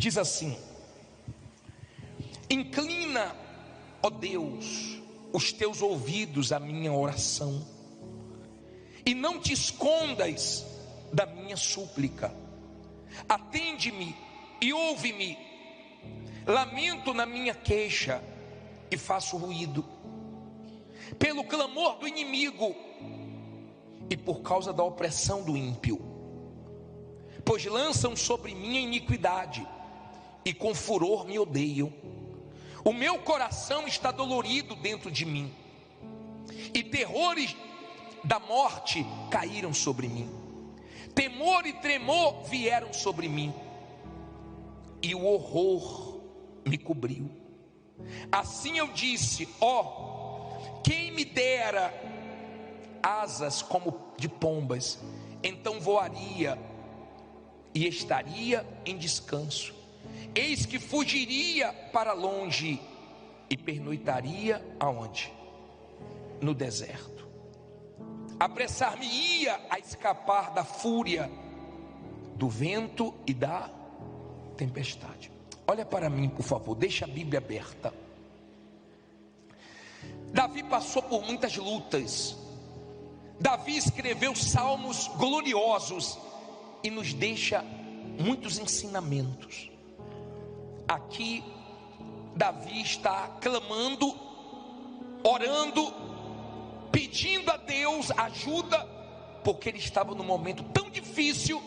Diz assim: inclina, ó Deus, os teus ouvidos à minha oração, e não te escondas da minha súplica. Atende-me e ouve-me. Lamento na minha queixa e faço ruído, pelo clamor do inimigo e por causa da opressão do ímpio. Pois lançam sobre mim a iniquidade e com furor me odeiam. O meu coração está dolorido dentro de mim, e terrores da morte caíram sobre mim. Temor e tremor vieram sobre mim, e o horror me cobriu. Assim eu disse: ó, quem me dera asas como de pombas, então voaria e estaria em descanso. Eis que fugiria para longe e pernoitaria aonde? No deserto. Apressar-me-ia a escapar da fúria do vento e da tempestade. Olha para mim, por favor, deixa a Bíblia aberta. Davi passou por muitas lutas. Davi escreveu salmos gloriosos e nos deixa muitos ensinamentos. Aqui Davi está clamando, orando, pedindo a Deus ajuda, porque ele estava num momento tão difícil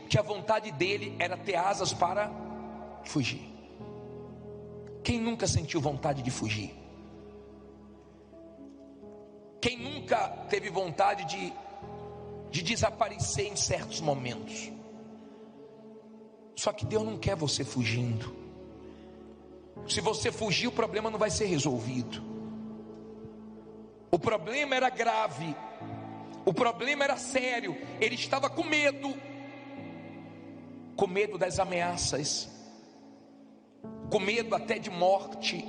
que a vontade dele era ter asas para fugir. Quem nunca sentiu vontade de fugir? Quem nunca teve vontade de desaparecer em certos momentos? Só que Deus não quer você fugindo. Se você fugir, o problema não vai ser resolvido. O problema era grave, o problema era sério. Ele estava com medo das ameaças, com medo até de morte.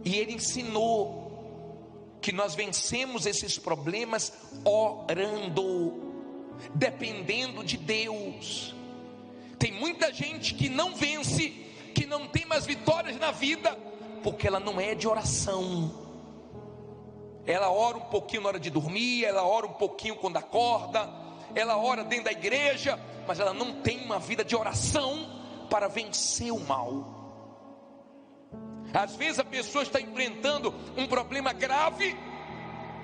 E ele ensinou que nós vencemos esses problemas orando, dependendo de Deus. Tem muita gente que não vence, que não tem mais vitórias na vida, porque ela não é de oração. Ela ora um pouquinho na hora de dormir, ela ora um pouquinho quando acorda, ela ora dentro da igreja, mas ela não tem uma vida de oração para vencer o mal. Às vezes a pessoa está enfrentando um problema grave,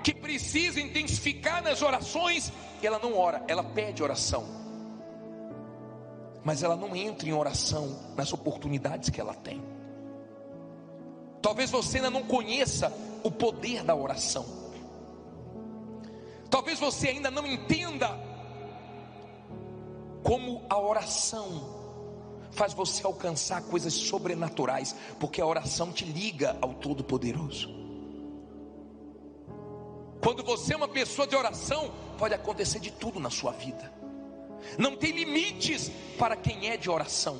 que precisa intensificar nas orações, e ela não ora, ela pede oração, mas ela não entra em oração nas oportunidades que ela tem. Talvez você ainda não conheça o poder da oração. Talvez você ainda não entenda como a oração faz você alcançar coisas sobrenaturais, porque a oração te liga ao Todo-Poderoso. Quando você é uma pessoa de oração, pode acontecer de tudo na sua vida. Não tem limites para quem é de oração.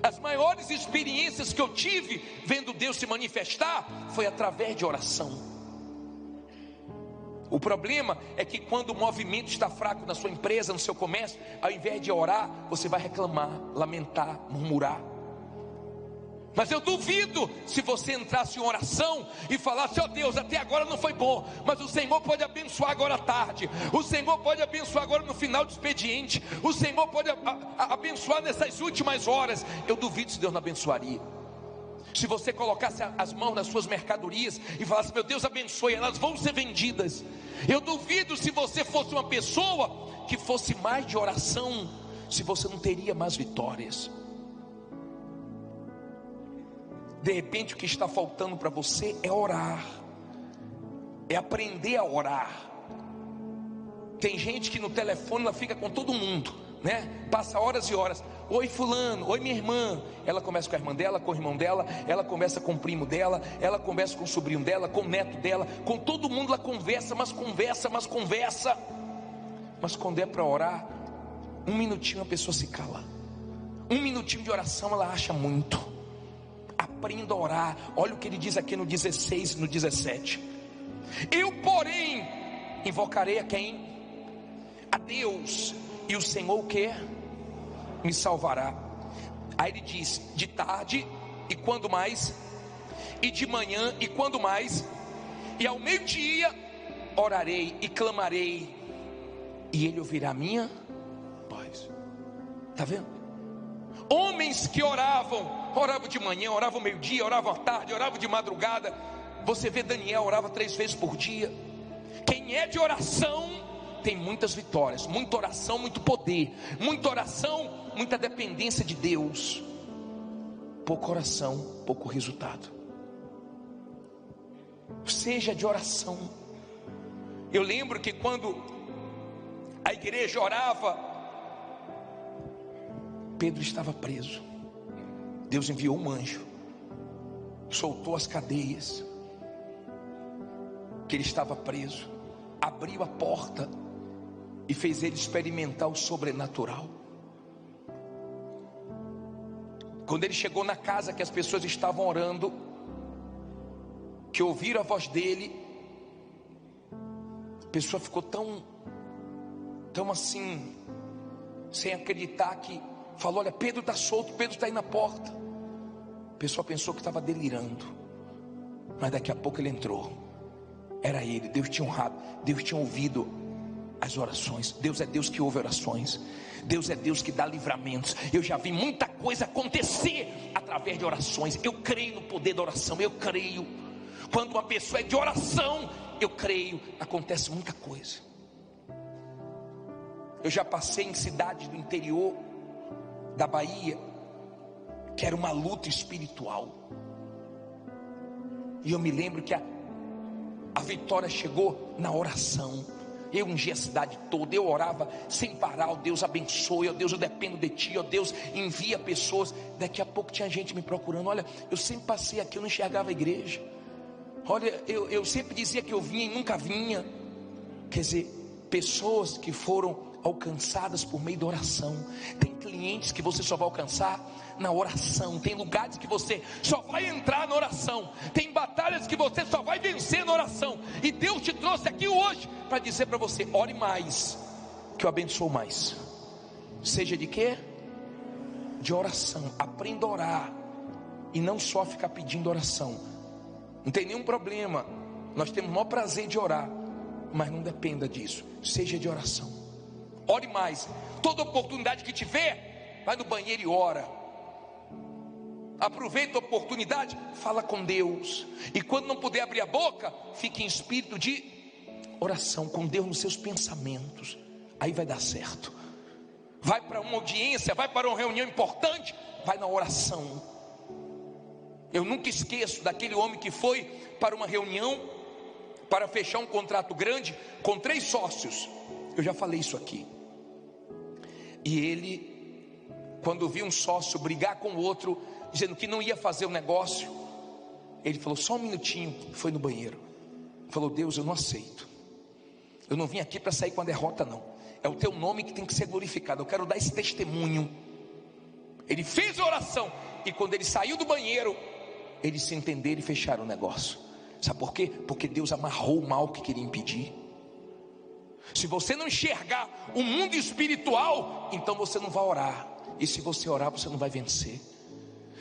As maiores experiências que eu tive vendo Deus se manifestar foi através de oração. O problema é que quando o movimento está fraco na sua empresa, no seu comércio, ao invés de orar, você vai reclamar, lamentar, murmurar. Mas eu duvido se você entrasse em oração e falasse: ó Deus, até agora não foi bom, mas o Senhor pode abençoar agora à tarde, o Senhor pode abençoar agora no final do expediente, o Senhor pode abençoar nessas últimas horas. Eu duvido se Deus não abençoaria. Se você colocasse as mãos nas suas mercadorias e falasse: meu Deus, abençoe, elas vão ser vendidas. Eu duvido se você fosse uma pessoa que fosse mais de oração, se você não teria mais vitórias. De repente o que está faltando para você é orar, é aprender a orar. Tem gente que no telefone ela fica com todo mundo, né? Passa horas e horas. Oi fulano, oi minha irmã. Ela começa com a irmã dela, com o irmão dela, ela conversa com o primo dela, ela conversa com o sobrinho dela, com o neto dela, com todo mundo ela conversa, mas quando é para orar, um minutinho a pessoa se cala. Um minutinho de oração ela acha muito. Aprenda a orar. Olha o que ele diz aqui no 16 e no 17. Eu porém invocarei a quem? A Deus. E o Senhor o quê? me salvará. Aí ele diz: de tarde e quando mais, e de manhã e quando mais, e ao meio-dia orarei e clamarei, e ele ouvirá a minha voz. Está vendo? Homens que oravam de manhã, oravam ao meio-dia, oravam à tarde, oravam de madrugada. Você vê, Daniel orava 3 vezes por dia. Quem é de oração tem muitas vitórias, muita oração, muito poder, muita oração, muita dependência de Deus. Pouca oração, pouco resultado. Seja de oração. Eu lembro que quando a igreja orava, Pedro estava preso. Deus enviou um anjo, soltou as cadeias, que ele estava preso, abriu a porta e fez ele experimentar o sobrenatural. Quando ele chegou na casa que as pessoas estavam orando, que ouviram a voz dele, a pessoa ficou tão assim, sem acreditar, que falou: olha, Pedro está solto, Pedro está aí na porta. A pessoa pensou que estava delirando, mas daqui a pouco ele entrou. Era ele. Deus tinha honrado, Deus tinha ouvido as orações. Deus é Deus que ouve orações. Deus é Deus que dá livramentos. Eu já vi muita coisa acontecer através de orações. Eu creio no poder da oração. Eu creio. Quando uma pessoa é de oração, eu creio, acontece muita coisa. Eu já passei em cidades do interior da Bahia, que era uma luta espiritual, e eu me lembro que a vitória chegou na oração. Eu ungi a cidade toda, eu orava sem parar: ó Deus, abençoe, ó Deus, eu dependo de Ti, ó Deus, envia pessoas. Daqui a pouco tinha gente me procurando. Olha, eu sempre passei aqui, eu não enxergava a igreja. Olha, eu sempre dizia que eu vinha e nunca vinha. Quer dizer, pessoas que foram alcançadas por meio da oração. Tem clientes que você só vai alcançar na oração. Tem lugares que você só vai entrar na oração. Tem batalhas que você só vai vencer na oração. E Deus te trouxe aqui hoje para dizer para você: ore mais, que eu abençoo mais. Seja de quê? De oração. Aprenda a orar, e não só ficar pedindo oração. Não tem nenhum problema, nós temos o maior prazer de orar, mas não dependa disso. Seja de oração. Ore mais. Toda oportunidade que tiver, vai no banheiro e ora. Aproveita a oportunidade, fala com Deus. E quando não puder abrir a boca, fique em espírito de oração com Deus nos seus pensamentos. Aí vai dar certo. Vai para uma audiência, vai para uma reunião importante, vai na oração. Eu nunca esqueço daquele homem que foi para uma reunião para fechar um contrato grande com 3 sócios. Eu já falei isso aqui. E ele, quando viu um sócio brigar com o outro, dizendo que não ia fazer o negócio, ele falou: só um minutinho. Foi no banheiro, falou: Deus, eu não aceito. Eu não vim aqui para sair com a derrota, não. É o Teu nome que tem que ser glorificado. Eu quero dar esse testemunho. Ele fez a oração, e quando ele saiu do banheiro, eles se entenderam e fecharam o negócio. Sabe por quê? Porque Deus amarrou o mal que queria impedir. Se você não enxergar o mundo espiritual, então você não vai orar. E se você orar, você não vai vencer.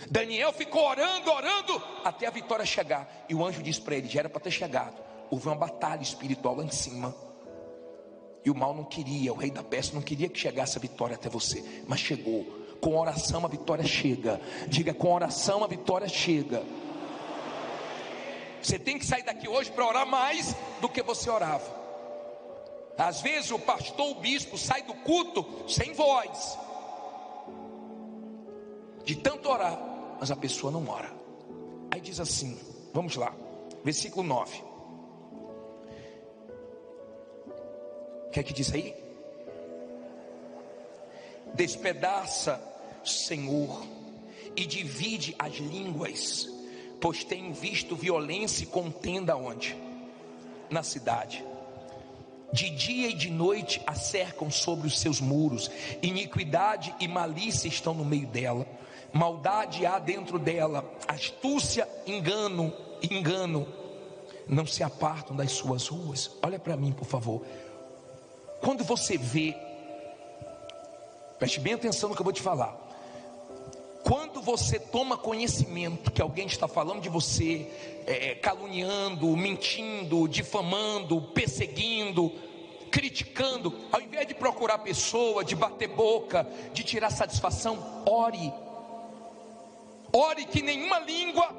Daniel ficou orando, até a vitória chegar. E o anjo disse para ele: já era para ter chegado. Houve uma batalha espiritual lá em cima. E o mal não queria, o rei da Pérsia não queria que chegasse a vitória até você. Mas chegou. Com oração a vitória chega. Diga: com oração a vitória chega. Você tem que sair daqui hoje para orar mais do que você orava. Às vezes o pastor, o bispo sai do culto sem voz, de tanto orar, mas a pessoa não ora. Aí diz assim, vamos lá, versículo 9. O que é que diz aí? Despedaça, Senhor, e divide as línguas, pois tenho visto violência e contenda onde? Na cidade. De dia e de noite a cercam sobre os seus muros. Iniquidade e malícia estão no meio dela. Maldade há dentro dela. Astúcia, engano não se apartam das suas ruas. Olha para mim, por favor. Quando você vê Preste bem atenção no que eu vou te falar. Quando você toma conhecimento que alguém está falando de você, caluniando, mentindo, difamando, perseguindo, criticando, ao invés de procurar a pessoa, de bater boca, de tirar satisfação, ore. Ore que nenhuma língua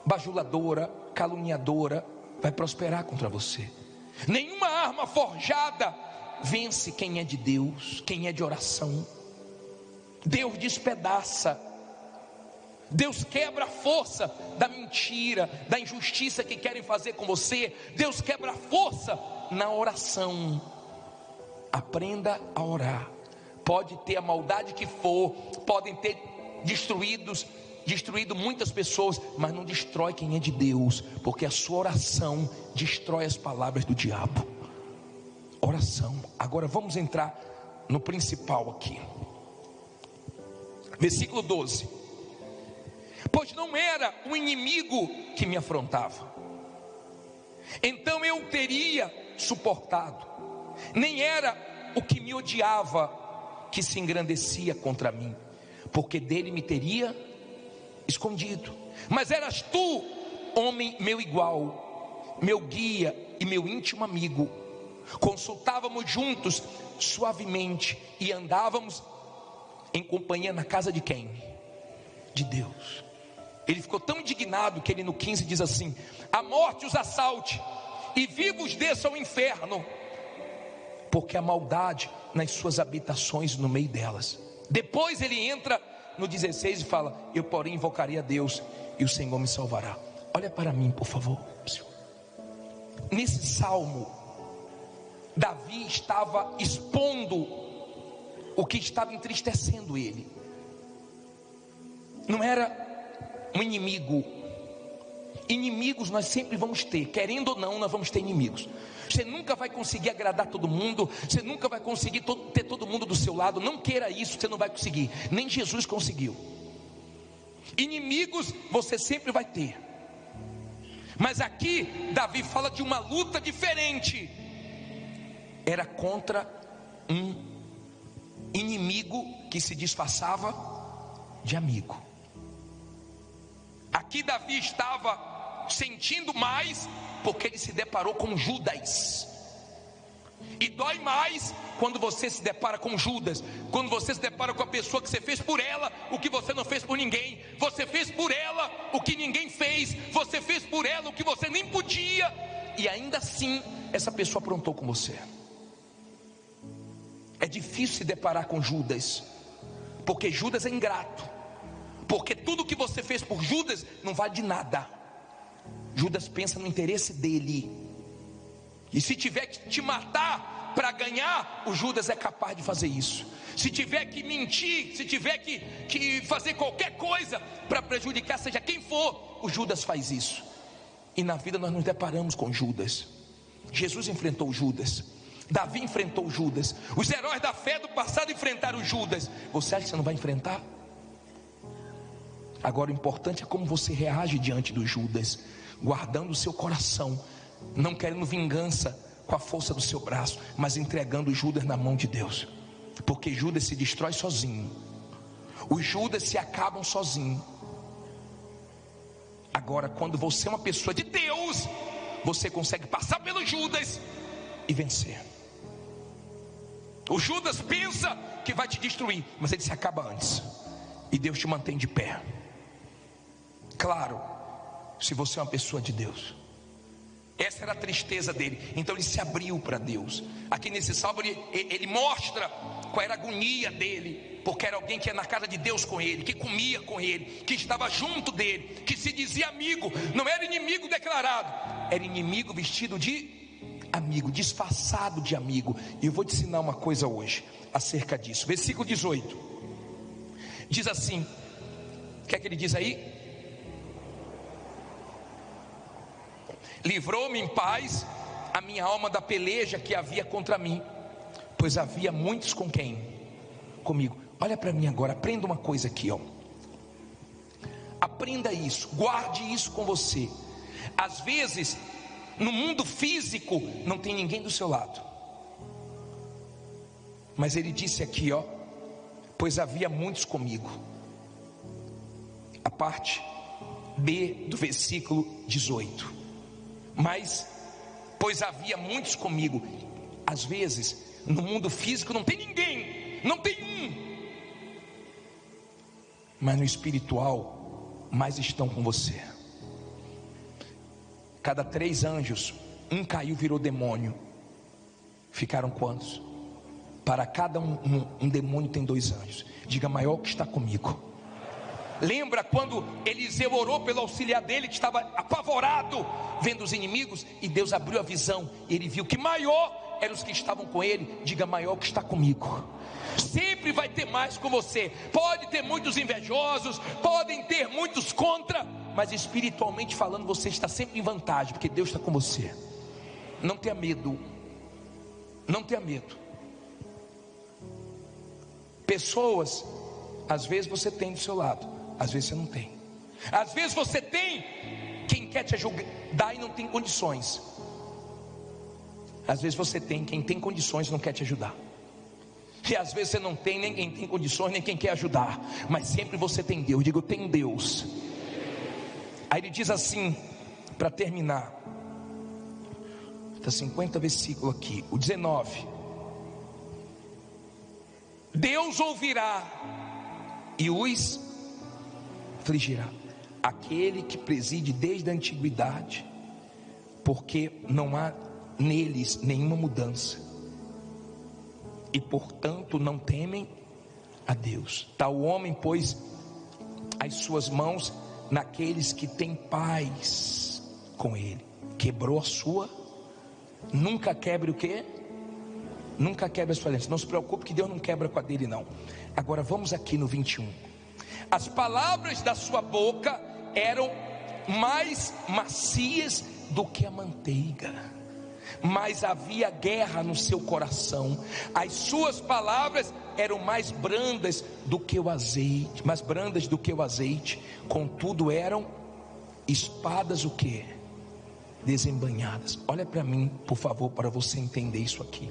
bajuladora, caluniadora vai prosperar contra você. Nenhuma arma forjada vence quem é de Deus, quem é de oração. Deus despedaça, Deus quebra a força da mentira, da injustiça que querem fazer com você. Deus quebra a força na oração. Aprenda a orar. Pode ter a maldade que for, podem ter destruído muitas pessoas, mas não destrói quem é de Deus, porque a sua oração destrói as palavras do diabo. Oração. Agora vamos entrar no principal aqui. Versículo 12. Pois não era o inimigo que me afrontava, então eu teria suportado. Nem era o que me odiava que se engrandecia contra mim, porque dele me teria escondido. Mas eras tu, homem meu igual, meu guia e meu íntimo amigo. Consultávamos juntos suavemente e andávamos em companhia na casa de quem? De Deus. Ele ficou tão indignado que ele no 15 diz assim: a morte os assalte e vivos desçam ao inferno, porque a maldade nas suas habitações, no meio delas. Depois ele entra no 16 e fala: eu porém invocarei a Deus e o Senhor me salvará. Olha para mim, por favor. Nesse salmo, Davi estava expondo o que estava entristecendo ele. Não era um inimigo. Inimigos nós sempre vamos ter, querendo ou não, nós vamos ter inimigos. Você nunca vai conseguir agradar todo mundo, você nunca vai conseguir ter todo mundo do seu lado. Não queira isso, você não vai conseguir. Nem Jesus conseguiu. Inimigos você sempre vai ter. Mas aqui Davi fala de uma luta diferente. Era contra um inimigo que se disfarçava de amigo. Aqui Davi estava sentindo mais, porque ele se deparou com Judas. E dói mais quando você se depara com Judas, quando você se depara com a pessoa que você fez por ela o que você não fez por ninguém. Você fez por ela o que ninguém fez, você fez por ela o que você nem podia, e ainda assim essa pessoa aprontou com você. É difícil se deparar com Judas, porque Judas é ingrato, porque tudo que você fez por Judas não vale de nada. Judas pensa no interesse dele, e se tiver que te matar para ganhar, o Judas é capaz de fazer isso. Se tiver que mentir, se tiver que fazer qualquer coisa para prejudicar seja quem for, o Judas faz isso. E na vida nós nos deparamos com Judas. Jesus enfrentou Judas, Davi enfrentou Judas, os heróis da fé do passado enfrentaram Judas. Você acha que você não vai enfrentar? Agora o importante é como você reage diante do Judas, guardando o seu coração, não querendo vingança com a força do seu braço, mas entregando Judas na mão de Deus, porque Judas se destrói sozinho, os Judas se acabam sozinho. Agora quando você é uma pessoa de Deus, você consegue passar pelo Judas e vencer. O Judas pensa que vai te destruir, mas ele se acaba antes, e Deus te mantém de pé. Claro, se você é uma pessoa de Deus. Essa era a tristeza dele, então ele se abriu para Deus. Aqui nesse salmo ele mostra qual era a agonia dele, porque era alguém que ia na casa de Deus com ele, que comia com ele, que estava junto dele, que se dizia amigo. Não era inimigo declarado, era inimigo vestido de amigo, disfarçado de amigo. E eu vou te ensinar uma coisa hoje acerca disso. Versículo 18 diz assim: o que é que ele diz aí? Livrou-me em paz a minha alma da peleja que havia contra mim, pois havia muitos com quem? Comigo. Olha para mim agora, aprenda uma coisa aqui, ó. Aprenda isso, guarde isso com você. Às vezes no mundo físico não tem ninguém do seu lado, Mas ele disse aqui, ó, pois havia muitos comigo. A parte B do versículo 18. Mas, pois havia muitos comigo. Às vezes, no mundo físico não tem ninguém, não tem um. Mas no espiritual, mais estão com você. Cada 3 anjos, um caiu, virou demônio. Ficaram quantos? Para cada um demônio tem 2 anjos. Diga, maior que está comigo. Lembra quando Eliseu orou pelo auxiliar dele, que estava apavorado, vendo os inimigos, e Deus abriu a visão, e ele viu que maior eram os que estavam com ele. Diga, maior que está comigo. Sempre vai ter mais com você. Pode ter muitos invejosos, podem ter muitos contra, mas espiritualmente falando, você está sempre em vantagem, porque Deus está com você. Não tenha medo. Não tenha medo. Pessoas, às vezes você tem do seu lado, às vezes você não tem. Às vezes você tem quem quer te ajudar e não tem condições. Às vezes você tem quem tem condições e não quer te ajudar. E às vezes você não tem nem quem tem condições, nem quem quer ajudar. Mas sempre você tem Deus. Digo, eu tenho Deus. Aí ele diz assim, para terminar, está 50 versículo aqui, o 19. Deus ouvirá e os afligirá, aquele que preside desde a antiguidade, porque não há neles nenhuma mudança, e portanto não temem a Deus. Tal homem pôs as suas mãos naqueles que têm paz com ele, quebrou a sua. Nunca quebre o quê? Nunca quebre a sua aliança. Não se preocupe que Deus não quebra com a dele não. Agora vamos aqui no 21. As palavras da sua boca eram mais macias do que a manteiga, mas havia guerra no seu coração. As suas palavras eram mais brandas do que o azeite, mais brandas do que o azeite. Contudo eram espadas o quê? Desembainhadas. Olha para mim, por favor, para você entender isso aqui.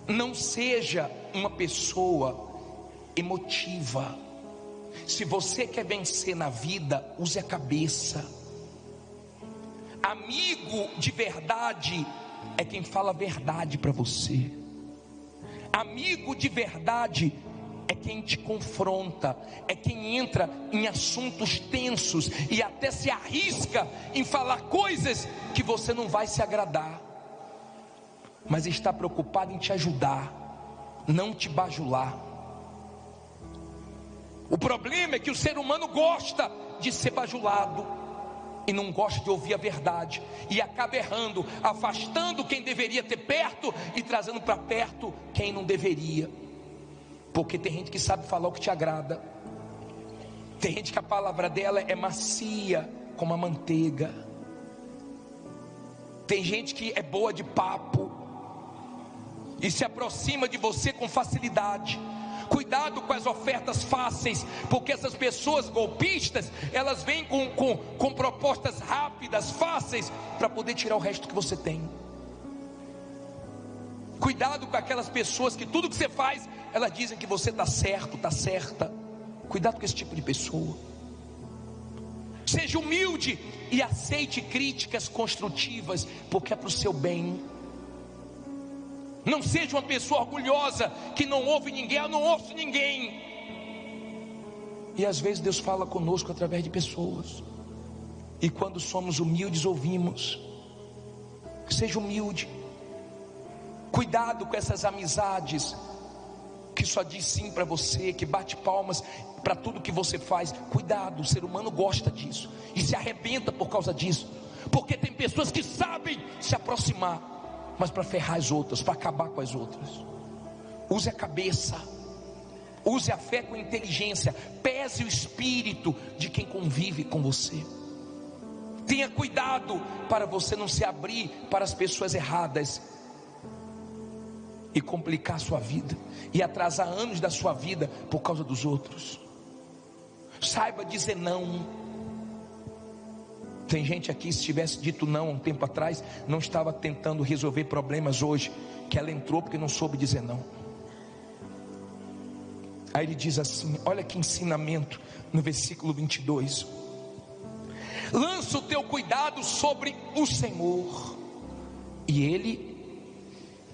Não seja uma pessoa emotiva. Se você quer vencer na vida, use a cabeça. Amigo de verdade é quem fala a verdade para você. Amigo de verdade é quem te confronta, é quem entra em assuntos tensos e até se arrisca em falar coisas que você não vai se agradar, mas está preocupado em te ajudar, não te bajular. O problema é que o ser humano gosta de ser bajulado e não gosta de ouvir a verdade, e acaba errando, afastando quem deveria ter perto e trazendo para perto quem não deveria. Porque tem gente que sabe falar o que te agrada, tem gente que a palavra dela é macia como a manteiga, tem gente que é boa de papo e se aproxima de você com facilidade. Cuidado com as ofertas fáceis, porque essas pessoas golpistas, elas vêm com propostas rápidas, fáceis, para poder tirar o resto que você tem. Cuidado com aquelas pessoas que tudo que você faz, elas dizem que você está certo, está certa. Cuidado com esse tipo de pessoa. Seja humilde e aceite críticas construtivas, porque é para o seu bem. Não seja uma pessoa orgulhosa que não ouve ninguém. Eu não ouço ninguém. E às vezes Deus fala conosco através de pessoas, e quando somos humildes ouvimos. Seja humilde. Cuidado com essas amizades que só diz sim para você, que bate palmas para tudo que você faz. Cuidado, o ser humano gosta disso e se arrebenta por causa disso, porque tem pessoas que sabem se aproximar, mas para ferrar as outras, para acabar com as outras. Use a cabeça, use a fé com inteligência, pese o espírito de quem convive com você. Tenha cuidado para você não se abrir para as pessoas erradas e complicar a sua vida e atrasar anos da sua vida por causa dos outros. Saiba dizer não. Tem gente aqui, se tivesse dito não há um tempo atrás, não estava tentando resolver problemas hoje que ela entrou porque não soube dizer não. Aí ele diz assim, olha que ensinamento no versículo 22: lança o teu cuidado sobre o Senhor, e Ele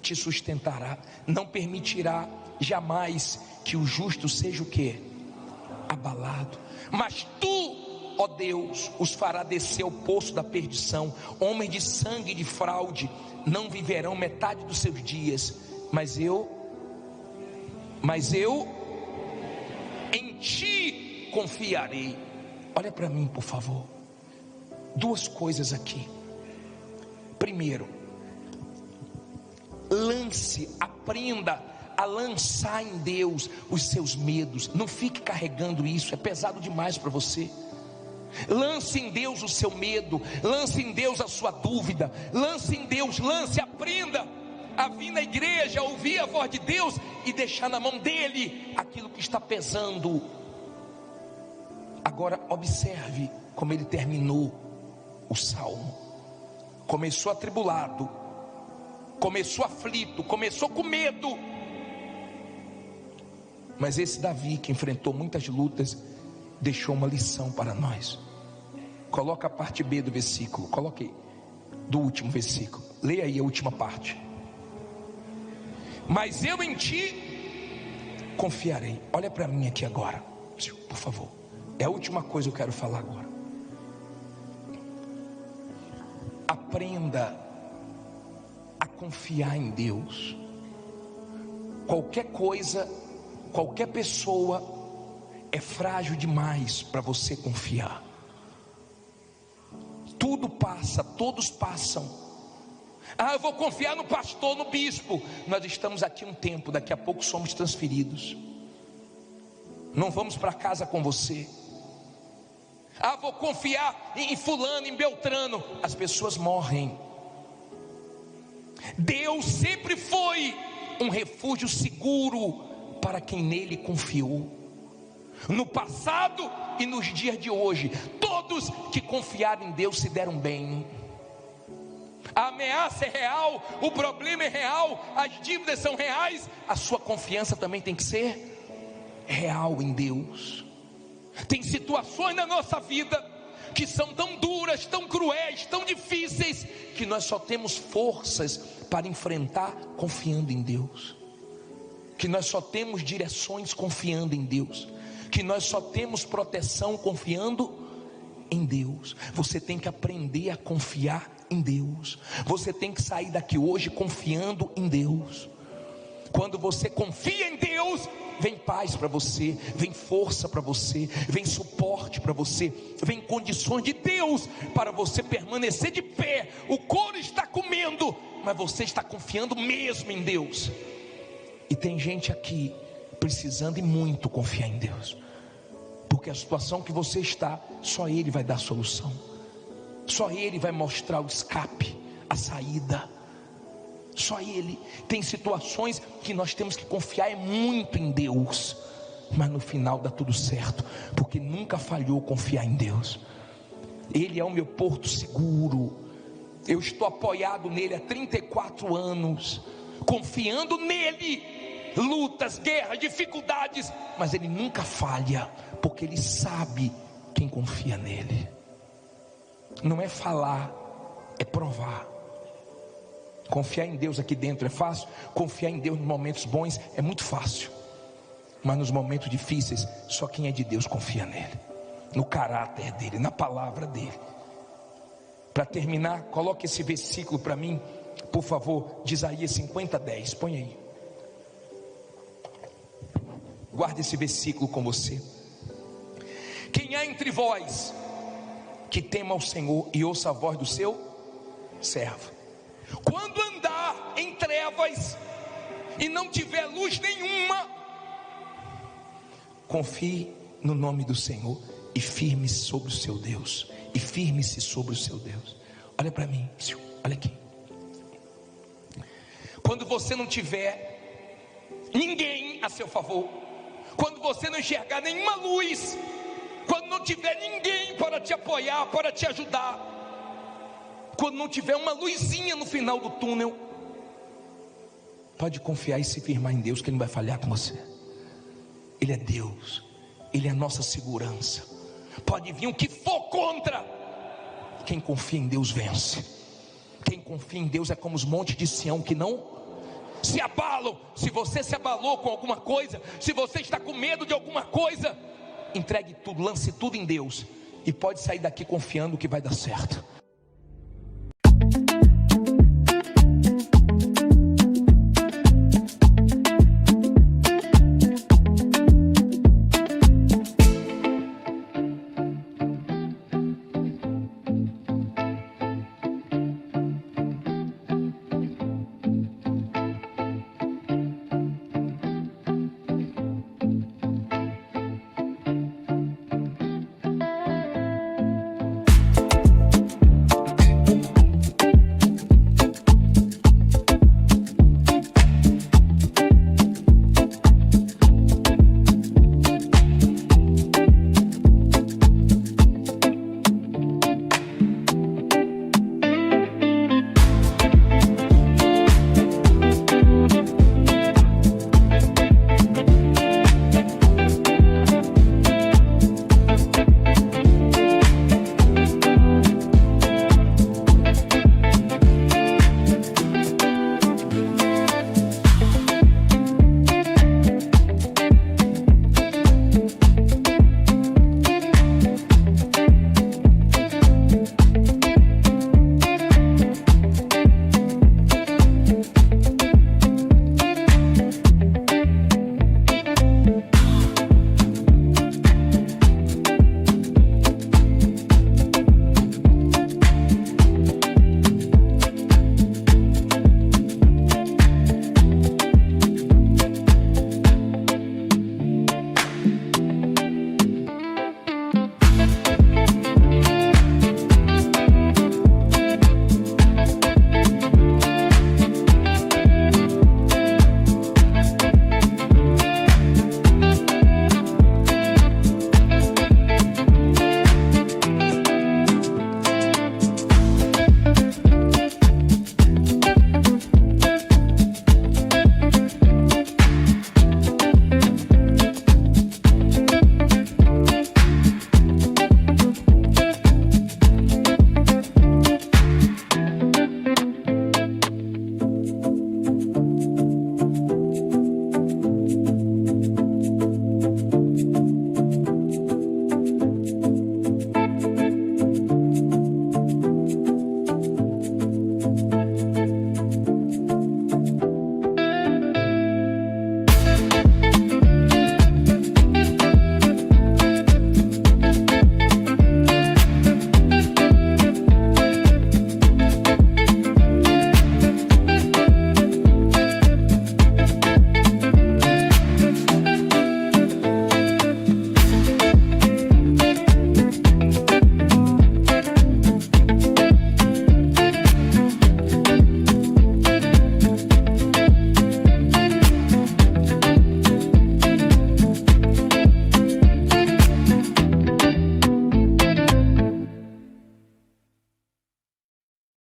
te sustentará. Não permitirá jamais que o justo seja o quê? Abalado. Mas tu, ó Deus, os fará descer ao poço da perdição. Homens de sangue e de fraude não viverão metade dos seus dias. Mas eu em ti confiarei. Olha para mim, por favor. Duas coisas aqui. Primeiro, aprenda a lançar em Deus os seus medos. Não fique carregando isso, é pesado demais para você. Lance em Deus o seu medo, lance em Deus a sua dúvida, lance em Deus, aprenda a vir na igreja, ouvir a voz de Deus e deixar na mão dele aquilo que está pesando. Agora observe como ele terminou o salmo. Começou atribulado, começou aflito, começou com medo. Mas esse Davi, que enfrentou muitas lutas, deixou uma lição para nós. Coloca a parte B do versículo, coloque do último versículo, leia aí a última parte. Mas eu em ti confiarei. Olha para mim aqui agora, por favor. É a última coisa que eu quero falar agora. Aprenda a confiar em Deus. Qualquer coisa, qualquer pessoa é frágil demais para você confiar. Tudo passa, todos passam. Eu vou confiar no pastor, no bispo. Nós estamos aqui um tempo, daqui a pouco somos transferidos. Não vamos para casa com você. Vou confiar em fulano, em Beltrano. As pessoas morrem. Deus sempre foi um refúgio seguro para quem nele confiou. No passado e nos dias de hoje, todos que confiaram em Deus se deram bem. A ameaça é real, o problema é real, as dívidas são reais. A sua confiança também tem que ser real em Deus. Tem situações na nossa vida que são tão duras, tão cruéis, tão difíceis, que nós só temos forças para enfrentar confiando em Deus. Que nós só temos direções confiando em Deus. Que nós só temos proteção confiando em Deus. Você tem que aprender a confiar em Deus. Você tem que sair daqui hoje confiando em Deus. Quando você confia em Deus, vem paz para você, vem força para você, vem suporte para você, vem condições de Deus para você permanecer de pé. O couro está comendo, mas você está confiando mesmo em Deus. E tem gente aqui precisando e muito confiar em Deus, porque a situação que você está, só Ele vai dar solução, só Ele vai mostrar o escape, a saída, só Ele. Tem situações que nós temos que confiar muito em Deus, mas no final dá tudo certo, porque nunca falhou confiar em Deus. Ele é o meu porto seguro, eu estou apoiado nele há 34 anos, confiando nele. Lutas, guerras, dificuldades, mas Ele nunca falha, porque Ele sabe quem confia nele. Não é falar, é provar. Confiar em Deus aqui dentro é fácil. Confiar em Deus nos momentos bons é muito fácil, mas nos momentos difíceis, só quem é de Deus confia nele, no caráter dele, na palavra dele. Para terminar, coloque esse versículo para mim, por favor, de Isaías 50:10, põe aí. Guarde esse versículo com você. Quem há entre vós que tema ao Senhor e ouça a voz do seu servo, quando andar em trevas e não tiver luz nenhuma, confie no nome do Senhor e firme-se sobre o seu Deus. E firme-se sobre o seu Deus. Olha para mim, olha aqui. Quando você não tiver ninguém a seu favor, quando você não enxergar nenhuma luz, quando não tiver ninguém para te apoiar, para te ajudar, quando não tiver uma luzinha no final do túnel, Pode confiar e se firmar em Deus, que Ele não vai falhar com você. Ele é Deus, Ele é a nossa segurança. Pode vir o que for contra. Quem confia em Deus vence. Quem confia em Deus é como os montes de Sião que não se abalam. Se você se abalou com alguma coisa, se você está com medo de alguma coisa, entregue tudo, lance tudo em Deus, e pode sair daqui confiando que vai dar certo.